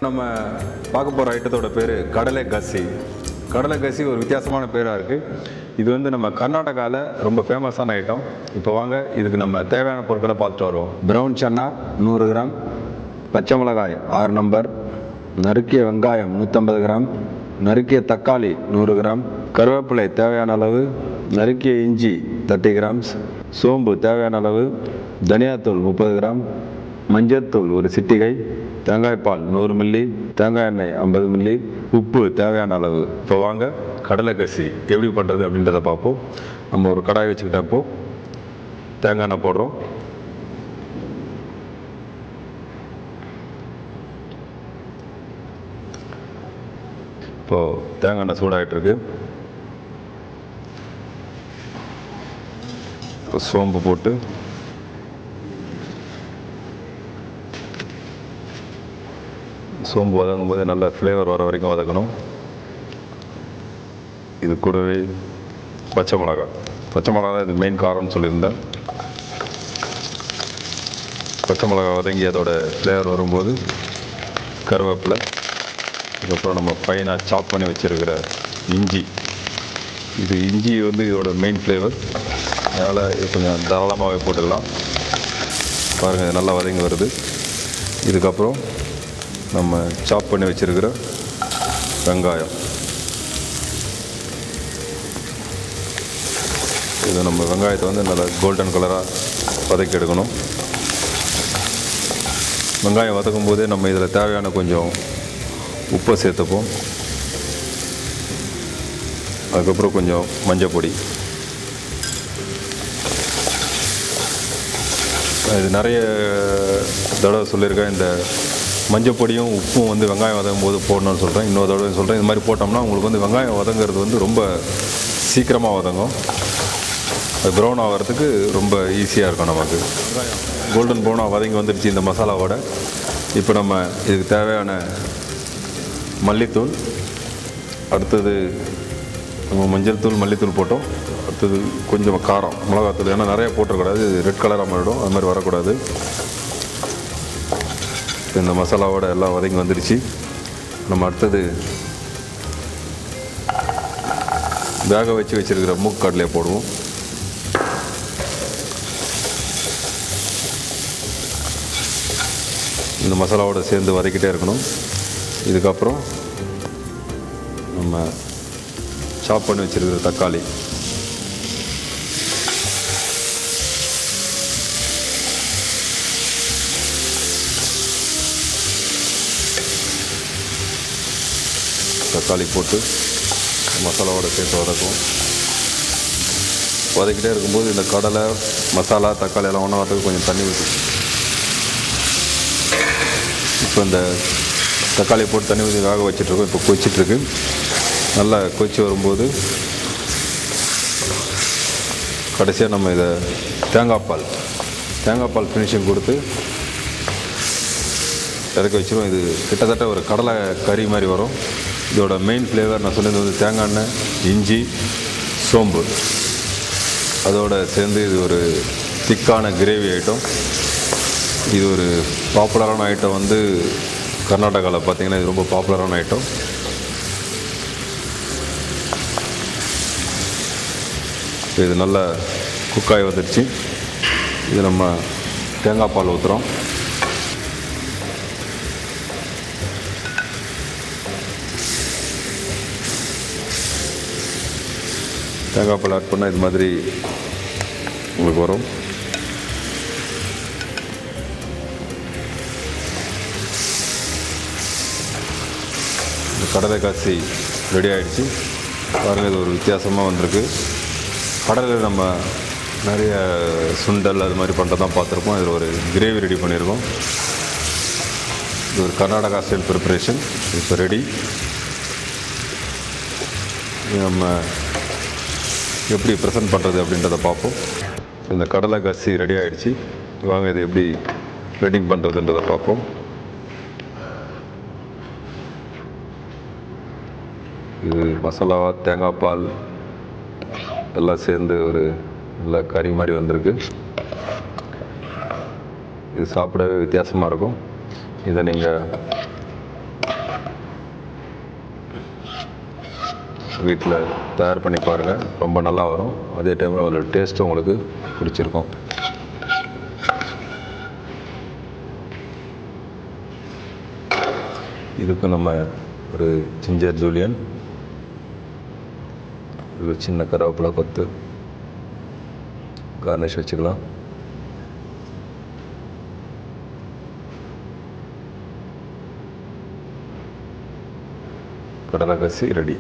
நம்ம பார்க்க போகிற ஐட்டத்தோட பேர் கடலை கசி. கடலை கசி ஒரு வித்தியாசமான பேராக இருக்குது. இது வந்து நம்ம கர்நாடகாவில் ரொம்ப ஃபேமஸான ஐட்டம். இப்போ வாங்க இதுக்கு நம்ம தேவையான பொருட்களை பார்த்துட்டு வருவோம். ப்ரௌன் சன்னா 100 கிராம், பச்சை மிளகாய் 6 நம்பர், நறுக்கிய வெங்காயம் 150 கிராம், நறுக்கிய தக்காளி 100 கிராம், கருவேப்பிலை தேவையான அளவு, நறுக்கிய இஞ்சி 30 கிராம்ஸ், சோம்பு தேவையான அளவு, தனியாத்தூள் 30 கிராம், மஞ்சள்தூள் ஒரு சிட்டிகை, தேங்காய்பால் 100 மில்லி, தேங்காய் எண்ணெய் 50 மில்லி, உப்பு தேவையான அளவு. இப்போ வாங்க கடலை கசி எப்படி பண்ணுறது அப்படின்றத பார்ப்போம். நம்ம ஒரு கடாய் வச்சுக்கிட்டப்போ தேங்காய் எண்ணெய் போடுறோம். இப்போது தேங்காய் எண்ணெய் சூடாகிட்டுருக்கு. இப்போ சோம்பு போட்டு சோம்பு வதங்கும் போது நல்ல ஃப்ளேவர் வர வரைக்கும் வதக்கணும். இது கூடவே பச்சை மிளகா தான் இது மெயின் காரம்னு சொல்லியிருந்தேன். பச்சை மிளகா வதங்கி அதோட ஃப்ளேவர் வரும்போது கருவேப்பிலை, அதுக்கப்புறம் நம்ம ஃபைனாக சாப் பண்ணி வச்சுருக்கிற இஞ்சி. இது இஞ்சி வந்து இதோட மெயின் ஃப்ளேவர், அதனால் இது கொஞ்சம் தாராளமாகவே போட்டுக்கலாம். பாருங்கள், இது நல்லா வதங்கி வருது. இதுக்கப்புறம் நம்ம சாப் பண்ணி வச்சுருக்கிற வெங்காயம், இது நம்ம வெங்காயத்தை வந்து நல்லா கோல்டன் கலராக வதக்கி எடுக்கணும். வெங்காயம் வதக்கும் போதே நம்ம இதில் தேவையான கொஞ்சம் உப்பை சேர்த்துப்போம். அதுக்கப்புறம் கொஞ்சம் மஞ்சள் பொடி. இது நிறைய தடவை சொல்லியிருக்கேன், இந்த மஞ்சள் பொடியும் உப்பும் வந்து வெங்காயம் வதங்கும் போது போடணும்னு சொல்கிறேன். இன்னொரு தடவை சொல்கிறேன், இது மாதிரி போட்டோம்னா உங்களுக்கு வந்து வெங்காயம் வதங்கிறது வந்து ரொம்ப சீக்கிரமாக வதங்கும். அது ப்ரௌன் ஆகிறதுக்கு ரொம்ப ஈஸியாக இருக்கும். நமக்கு வெங்காயம் கோல்டன் ப்ரௌனாக வதங்கி வந்துடுச்சு இந்த மசாலாவோட. இப்போ நம்ம இதுக்கு தேவையான மல்லித்தூள், அடுத்தது நம்ம மஞ்சள் தூள் மல்லித்தூள் போட்டோம். அடுத்தது கொஞ்சம் காரம் மிளகாத்தூள், ஏன்னா நிறையா போட்டக்கூடாது, ரெட் கலராக மாறிடும், அது மாதிரி வரக்கூடாது. இந்த மசாலாவோட எல்லாம் வதங்கி வந்துடுச்சு. நம்ம அடுத்தது வேக வச்சுருக்கிற மூக்கடலையை போடுவோம். இந்த மசாலாவோட சேர்ந்து வதக்கிட்டே இருக்கணும். இதுக்கப்புறம் நம்ம சாப் பண்ணி வச்சுருக்கிற தக்காளி, போட்டு மசாலாவோட சேர்த்து வதக்கும். வதக்கிட்டே இருக்கும்போது இந்த கடலை மசாலா தக்காளி எல்லாம் ஒன்றா வரதுக்கு கொஞ்சம் தண்ணி ஊற்றி, இப்போ இந்த தக்காளி போட்டு தண்ணி ஊற்றி வேக வச்சிட்ருக்கோம். இப்போ கொதிச்சிட்ருக்கு. நல்லா கொதிச்சு வரும்போது கடைசியாக நம்ம இதை தேங்காய் பால் ஃபினிஷிங் கொடுத்து இறக்கி வச்சிடும். இது கிட்டத்தட்ட ஒரு கடலை கறி மாதிரி வரும். இதோட மெயின் ஃப்ளேவர் நான் சொன்னது வந்து தேங்காய் எண்ணெய், இஞ்சி, சோம்பு, அதோடு சேர்ந்து இது ஒரு திக்கான கிரேவி ஐட்டம். இது ஒரு பாப்புலரான ஐட்டம் வந்து கர்நாடகாவில் பார்த்திங்கன்னா இது ரொம்ப பாப்புலரான ஐட்டம். இது நல்லா குக்காய் வந்துடுச்சு. இது நம்ம தேங்காய் பால் ஊற்றுறோம். தேங்காய் பால் ஆட் பண்ணால் இது மாதிரி உங்களுக்கு வரும். இந்த கடலை காசி ரெடி ஆகிடுச்சு. பாருங்கள், இது ஒரு வித்தியாசமாக வந்திருக்கு. கடலில் நம்ம நிறைய சுண்டல் அது மாதிரி பண்ணுறது தான் பார்த்துருப்போம். இதில் ஒரு கிரேவி ரெடி பண்ணியிருக்கோம். இது ஒரு கர்நாடகா ஸ்டைல் ப்ரிப்பரேஷன். இப்போ ரெடி. நம்ம எப்படி ப்ரெசென்ட் பண்ணுறது அப்படின்றத பார்ப்போம். இந்த கடலை கசி ரெடி ஆகிடுச்சு. வாங்க இது எப்படி வெட்டிங் பண்ணுறதுன்றதை பார்ப்போம். இது மசாலா, தேங்காய் பால் எல்லாம் சேர்ந்து ஒரு நல்ல கறி மாதிரி வந்திருக்கு. இது சாப்பிடவே வித்தியாசமாக இருக்கும். இதை நீங்கள் வீட்டில் தயார் பண்ணி பாருங்கள், ரொம்ப நல்லா வரும். அதே டைமில் ஒரு டேஸ்ட்டும் உங்களுக்கு பிடிச்சிருக்கும். இதுக்கு நம்ம ஒரு ஜிஞ்சர் ஜூலியன், ஒரு சின்ன கருவேப்பிலை கொத்து கார்னிஷ் வச்சுக்கலாம். கடலை கசி ரெடி.